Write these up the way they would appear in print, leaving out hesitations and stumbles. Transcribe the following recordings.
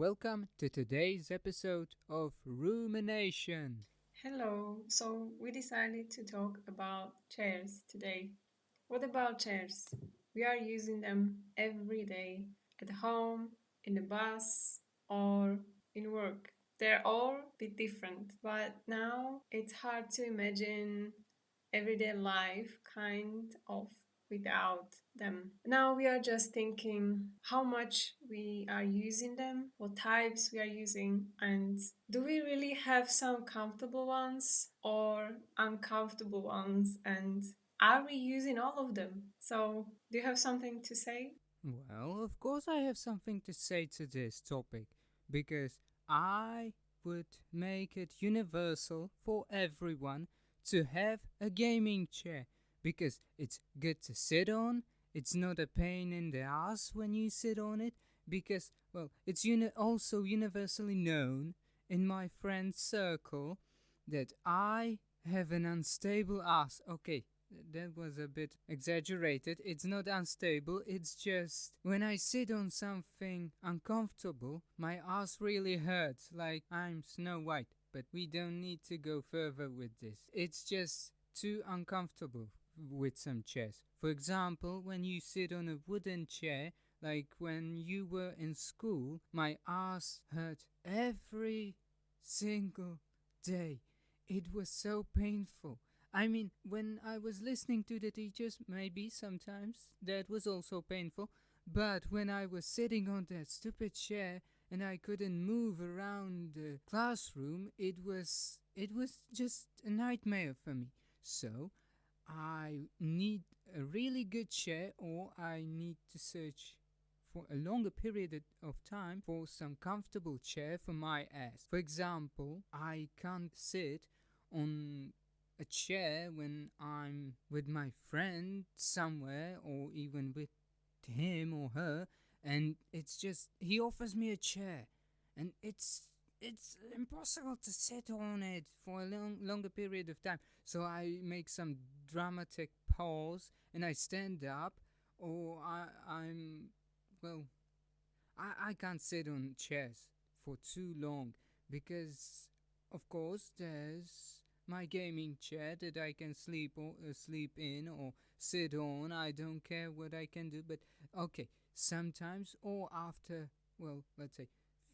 welcome to today's episode of Roomination. Hello. So we decided to talk about chairs today. What about chairs? We are using them every day at home, in the bus, or in work. They're all a bit different, but now it's hard to imagine everyday life kind of without them. Now we are just thinking how much we are using them, what types we are using, and do we really have some comfortable ones or uncomfortable ones, and are we using all of them? So, do you have something to say? Well, of course, I have something to say to this topic because I would make it universal for everyone to have a gaming chair because it's good to sit on, it's not a pain in the ass when you sit on it because, well, it's also universally known in my friend circle that I have an unstable ass. Okay, that was a bit exaggerated. It's not unstable, it's just when I sit on something uncomfortable, my ass really hurts, like I'm Snow White. But we don't need to go further with this. It's just too uncomfortable with some chairs. For example, when you sit on a wooden chair, like when you were in school, my ass hurt every single day. It was so painful. I mean, when I was listening to the teachers, maybe sometimes that was also painful. But when I was sitting on that stupid chair and I couldn't move around the classroom, it was just a nightmare for me. So I need a really good chair, or I need to search for a longer period of time for some comfortable chair for my ass. For example, I can't sit on a chair when I'm with my friend somewhere or even with him or her, and it's just he offers me a chair and it's impossible to sit on it for a longer period of time. So I make some dramatic pause and I stand up, or I'm well, I can't sit on chairs for too long because, of course, there's my gaming chair that I can sleep in or sit on. I don't care what I can do, but okay, sometimes or after, well, let's say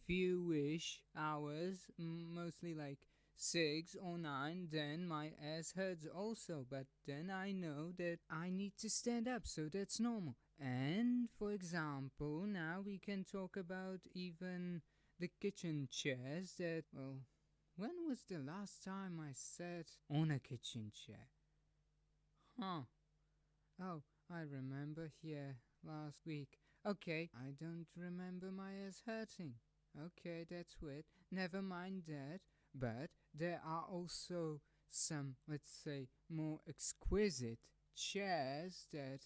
few-ish hours, mostly like 6 or 9, then my ass hurts also, but then I know that I need to stand up, so that's normal. And for example, now we can talk about even the kitchen chairs that, well, when was the last time I sat on a kitchen chair? Huh. Oh, I remember here last week. Okay, I don't remember my ass hurting. Okay, that's weird. Never mind that. But there are also some, let's say, more exquisite chairs that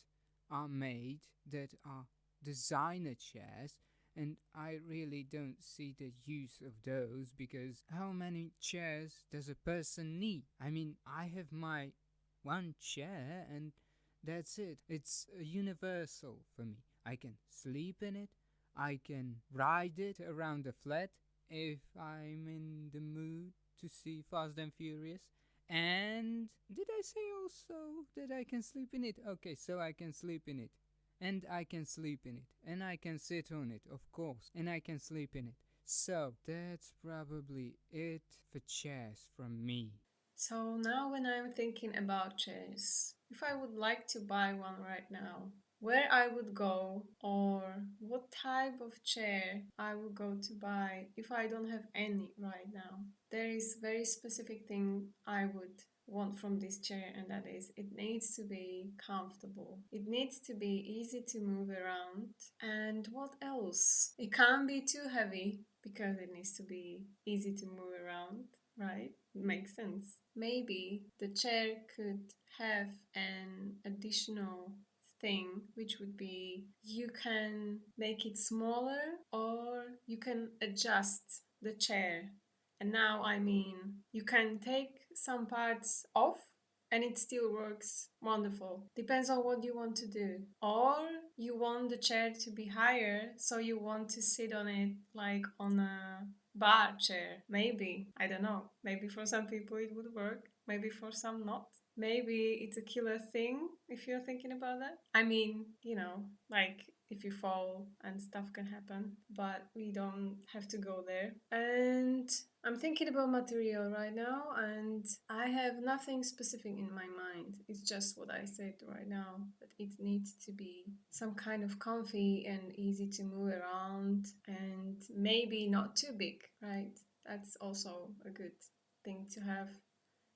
are made, that are designer chairs, and I really don't see the use of those because how many chairs does a person need? I mean, I have my one chair and that's it. It's a universal for me. I can sleep in it. I can ride it around the flat if I'm in the mood to see Fast and Furious. And did I say also that I can sleep in it? Okay, so I can sleep in it. And I can sleep in it. And I can sit on it, of course. And I can sleep in it. So that's probably it for chairs from me. So now when I'm thinking about chairs, if I would like to buy one right now, where I would go or what type of chair I would go to buy if I don't have any right now. There is very specific thing I would want from this chair, and that is it needs to be comfortable. It needs to be easy to move around. And what else? It can't be too heavy because it needs to be easy to move around, right? Makes sense. Maybe the chair could have an additional thing, which would be you can make it smaller or you can adjust the chair. And now I mean, you can take some parts off and it still works wonderful. Depends on what you want to do. Or you want the chair to be higher, so you want to sit on it like on a bar chair. Maybe. I don't know. Maybe for some people it would work, maybe for some not. Maybe it's a killer thing if you're thinking about that. I mean, like if you fall and stuff can happen, but we don't have to go there. And I'm thinking about material right now, and I have nothing specific in my mind. It's just what I said right now, that it needs to be some kind of comfy and easy to move around, and maybe not too big, right? That's also a good thing to have,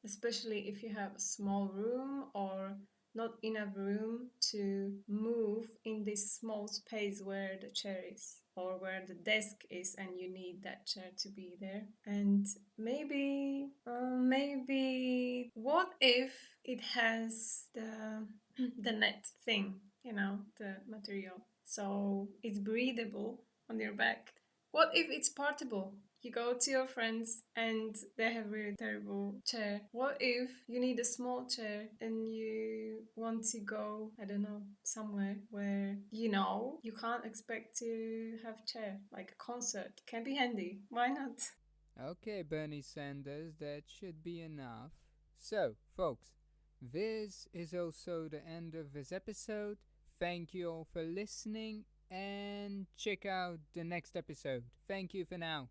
especially if you have a small room or not enough room to move in this small space where the chair is or where the desk is, and you need that chair to be there. And maybe what if it has the net thing, the material, so it's breathable on your back. What if it's portable? You go to your friends and they have really terrible chair. What if you need a small chair and you want to go, I don't know, somewhere where you can't expect to have chair, like a concert? Can be handy. Why not? Okay, Bernie Sanders, that should be enough. So, folks, this is also the end of this episode. Thank you all for listening and check out the next episode. Thank you for now.